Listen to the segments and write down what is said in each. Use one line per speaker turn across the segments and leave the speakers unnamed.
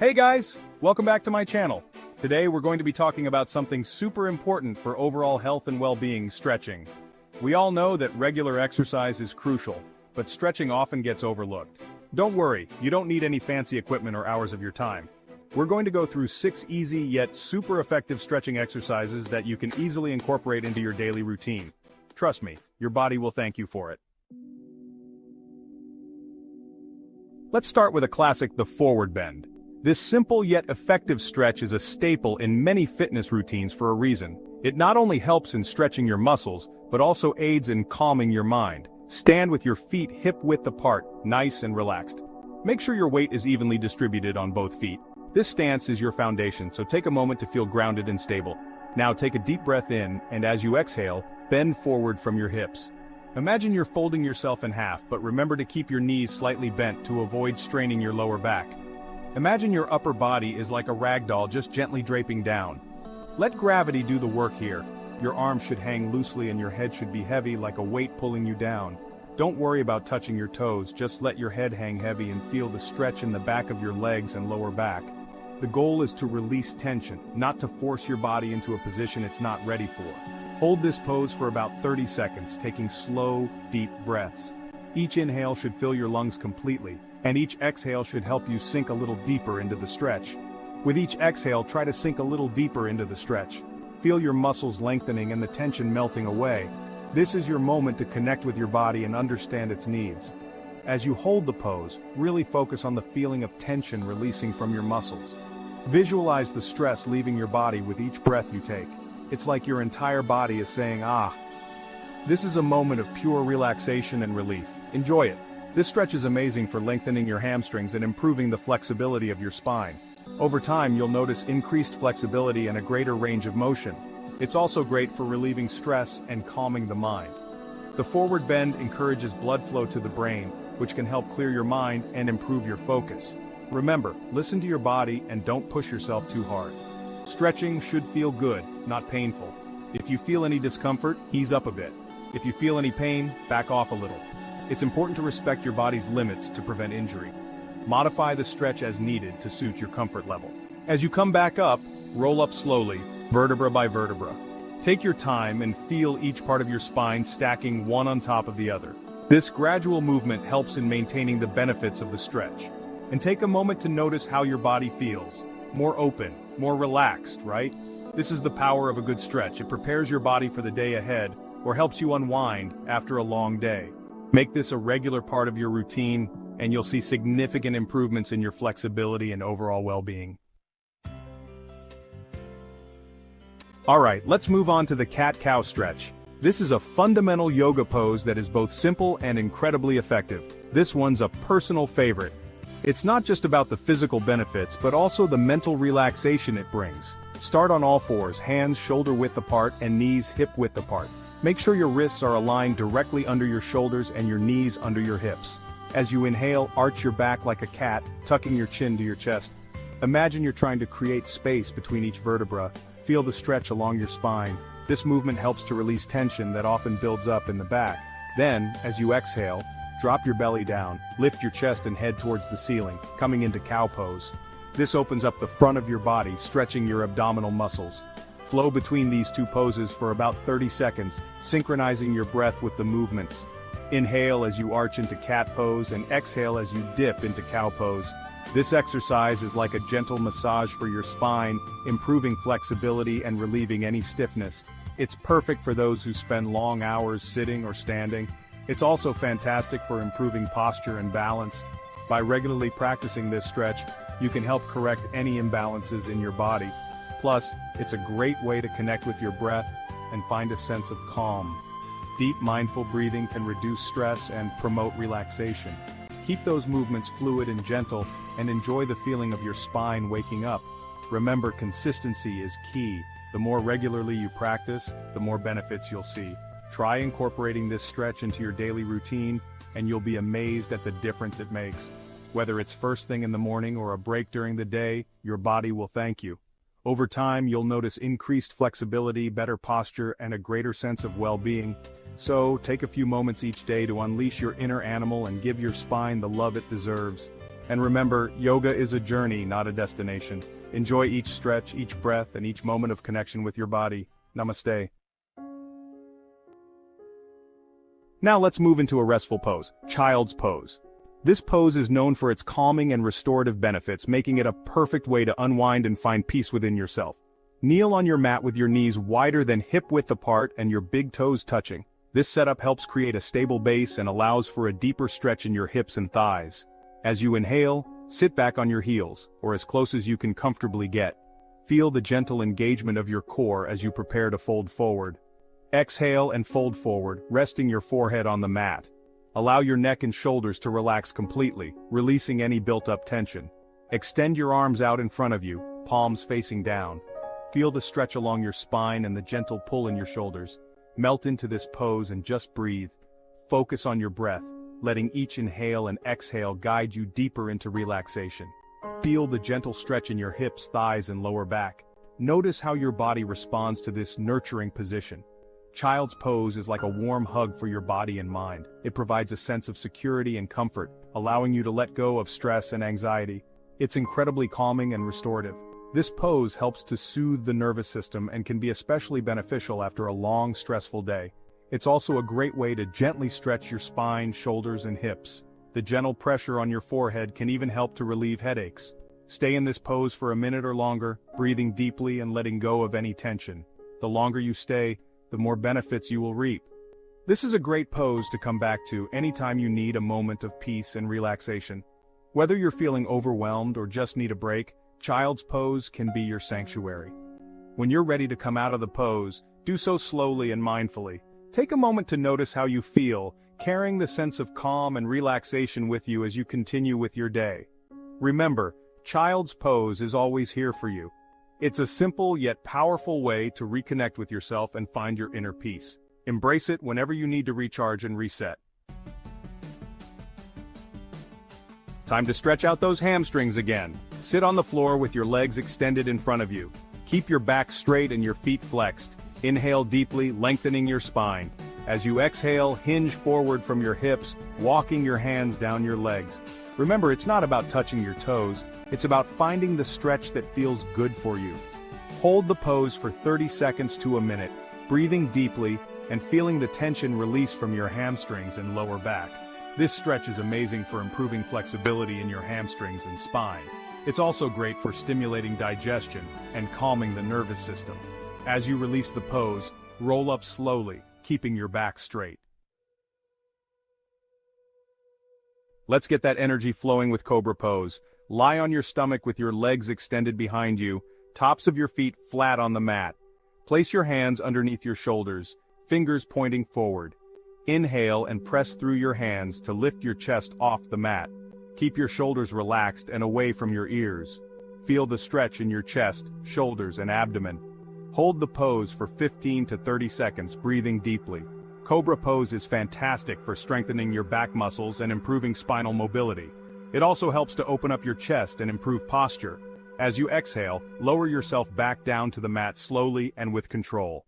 Hey guys, welcome back to my channel. Today we're going to be talking about something super important for overall health and well-being: stretching. We all know that regular exercise is crucial, but stretching often gets overlooked. Don't worry, you don't need any fancy equipment or hours of your time. We're going to go through 6 easy yet super effective stretching exercises that you can easily incorporate into your daily routine. Trust me, your body will thank you for it. Let's start with a classic, the forward bend. This simple yet effective stretch is a staple in many fitness routines for a reason. It not only helps in stretching your muscles, but also aids in calming your mind. Stand with your feet hip-width apart, nice and relaxed. Make sure your weight is evenly distributed on both feet. This stance is your foundation, so take a moment to feel grounded and stable. Now take a deep breath in, and as you exhale, bend forward from your hips. Imagine you're folding yourself in half, but remember to keep your knees slightly bent to avoid straining your lower back. Imagine your upper body is like a rag doll just gently draping down. Let gravity do the work here. Your arms should hang loosely and your head should be heavy, like a weight pulling you down. Don't worry about touching your toes, just let your head hang heavy and feel the stretch in the back of your legs and lower back. The goal is to release tension, not to force your body into a position it's not ready for. Hold this pose for about 30 seconds, taking slow, deep breaths. Each inhale should fill your lungs completely, and each exhale should help you sink a little deeper into the stretch. With each exhale, try to sink a little deeper into the stretch. Feel your muscles lengthening and the tension melting away. This is your moment to connect with your body and understand its needs. As you hold the pose, really focus on the feeling of tension releasing from your muscles. Visualize the stress leaving your body with each breath you take. It's like your entire body is saying, "Ah." This is a moment of pure relaxation and relief. Enjoy it. This stretch is amazing for lengthening your hamstrings and improving the flexibility of your spine. Over time, you'll notice increased flexibility and a greater range of motion. It's also great for relieving stress and calming the mind. The forward bend encourages blood flow to the brain, which can help clear your mind and improve your focus. Remember, listen to your body and don't push yourself too hard. Stretching should feel good, not painful. If you feel any discomfort, ease up a bit. If you feel any pain, back off a little. It's important to respect your body's limits to prevent injury. Modify the stretch as needed to suit your comfort level. As you come back up, roll up slowly, vertebra by vertebra. Take your time and feel each part of your spine stacking one on top of the other. This gradual movement helps in maintaining the benefits of the stretch. And take a moment to notice how your body feels. More open, more relaxed, right? This is the power of a good stretch. It prepares your body for the day ahead, or helps you unwind after a long day. Make this a regular part of your routine, and you'll see significant improvements in your flexibility and overall well-being. Alright, let's move on to the cat-cow stretch. This is a fundamental yoga pose that is both simple and incredibly effective. This one's a personal favorite. It's not just about the physical benefits, but also the mental relaxation it brings. Start on all fours, hands shoulder-width apart and knees hip-width apart. Make sure your wrists are aligned directly under your shoulders and your knees under your hips. As you inhale, arch your back like a cat, tucking your chin to your chest. Imagine you're trying to create space between each vertebra. Feel the stretch along your spine. This movement helps to release tension that often builds up in the back. Then, as you exhale, drop your belly down, lift your chest and head towards the ceiling, coming into cow pose. This opens up the front of your body, stretching your abdominal muscles. Flow between these two poses for about 30 seconds, synchronizing your breath with the movements. Inhale as you arch into cat pose and exhale as you dip into cow pose. This exercise is like a gentle massage for your spine, improving flexibility and relieving any stiffness. It's perfect for those who spend long hours sitting or standing. It's also fantastic for improving posture and balance. By regularly practicing this stretch, you can help correct any imbalances in your body. Plus, it's a great way to connect with your breath and find a sense of calm. Deep mindful breathing can reduce stress and promote relaxation. Keep those movements fluid and gentle, and enjoy the feeling of your spine waking up. Remember, consistency is key. The more regularly you practice, the more benefits you'll see. Try incorporating this stretch into your daily routine, and you'll be amazed at the difference it makes. Whether it's first thing in the morning or a break during the day, your body will thank you. Over time, you'll notice increased flexibility, better posture, and a greater sense of well-being. So, take a few moments each day to unleash your inner animal and give your spine the love it deserves. And remember, yoga is a journey, not a destination. Enjoy each stretch, each breath, and each moment of connection with your body. Namaste. Now let's move into a restful pose, child's pose. This pose is known for its calming and restorative benefits, making it a perfect way to unwind and find peace within yourself. Kneel on your mat with your knees wider than hip-width apart and your big toes touching. This setup helps create a stable base and allows for a deeper stretch in your hips and thighs. As you inhale, sit back on your heels, or as close as you can comfortably get. Feel the gentle engagement of your core as you prepare to fold forward. Exhale and fold forward, resting your forehead on the mat. Allow your neck and shoulders to relax completely, releasing any built-up tension. Extend your arms out in front of you, palms facing down. Feel the stretch along your spine and the gentle pull in your shoulders. Melt into this pose and just breathe. Focus on your breath, letting each inhale and exhale guide you deeper into relaxation. Feel the gentle stretch in your hips, thighs, and lower back. Notice how your body responds to this nurturing position. Child's pose is like a warm hug for your body and mind. It provides a sense of security and comfort, allowing you to let go of stress and anxiety. It's incredibly calming and restorative. This pose helps to soothe the nervous system and can be especially beneficial after a long, stressful day. It's also a great way to gently stretch your spine, shoulders, and hips. The gentle pressure on your forehead can even help to relieve headaches. Stay in this pose for a minute or longer, breathing deeply and letting go of any tension. The longer you stay, the more benefits you will reap. This is a great pose to come back to anytime you need a moment of peace and relaxation. Whether you're feeling overwhelmed or just need a break, child's pose can be your sanctuary. When you're ready to come out of the pose, do so slowly and mindfully. Take a moment to notice how you feel, carrying the sense of calm and relaxation with you as you continue with your day. Remember, child's pose is always here for you. It's a simple yet powerful way to reconnect with yourself and find your inner peace. Embrace it whenever you need to recharge and reset. Time to stretch out those hamstrings again. Sit on the floor with your legs extended in front of you. Keep your back straight and your feet flexed. Inhale deeply, lengthening your spine. As you exhale, hinge forward from your hips, walking your hands down your legs. Remember, it's not about touching your toes, it's about finding the stretch that feels good for you. Hold the pose for 30 seconds to a minute, breathing deeply and feeling the tension release from your hamstrings and lower back. This stretch is amazing for improving flexibility in your hamstrings and spine. It's also great for stimulating digestion and calming the nervous system. As you release the pose, roll up slowly, keeping your back straight. Let's get that energy flowing with Cobra Pose. Lie on your stomach with your legs extended behind you, tops of your feet flat on the mat. Place your hands underneath your shoulders, fingers pointing forward. Inhale and press through your hands to lift your chest off the mat. Keep your shoulders relaxed and away from your ears. Feel the stretch in your chest, shoulders, and abdomen. Hold the pose for 15 to 30 seconds, breathing deeply. Cobra Pose is fantastic for strengthening your back muscles and improving spinal mobility. It also helps to open up your chest and improve posture. As you exhale, lower yourself back down to the mat slowly and with control.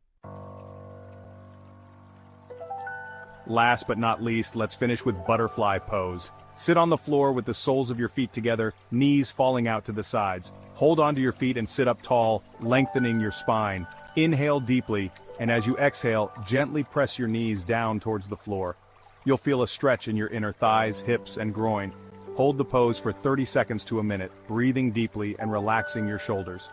Last but not least, let's finish with Butterfly Pose. Sit on the floor with the soles of your feet together, knees falling out to the sides. Hold onto your feet and sit up tall, lengthening your spine. Inhale deeply, and as you exhale, gently press your knees down towards the floor. You'll feel a stretch in your inner thighs, hips, and groin. Hold the pose for 30 seconds to a minute, breathing deeply and relaxing your shoulders.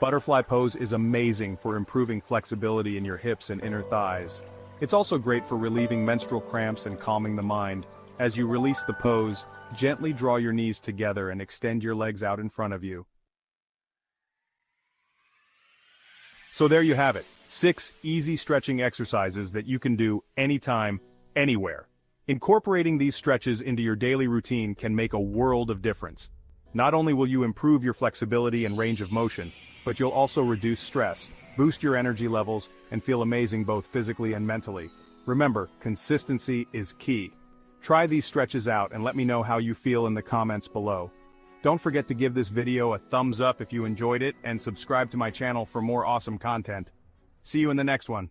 Butterfly Pose is amazing for improving flexibility in your hips and inner thighs. It's also great for relieving menstrual cramps and calming the mind. As you release the pose, gently draw your knees together and extend your legs out in front of you. So there you have it, 6 easy stretching exercises that you can do anytime, anywhere. Incorporating these stretches into your daily routine can make a world of difference. Not only will you improve your flexibility and range of motion, but you'll also reduce stress, boost your energy levels, and feel amazing both physically and mentally. Remember, consistency is key. Try these stretches out and let me know how you feel in the comments below. Don't forget to give this video a thumbs up if you enjoyed it and subscribe to my channel for more awesome content. See you in the next one.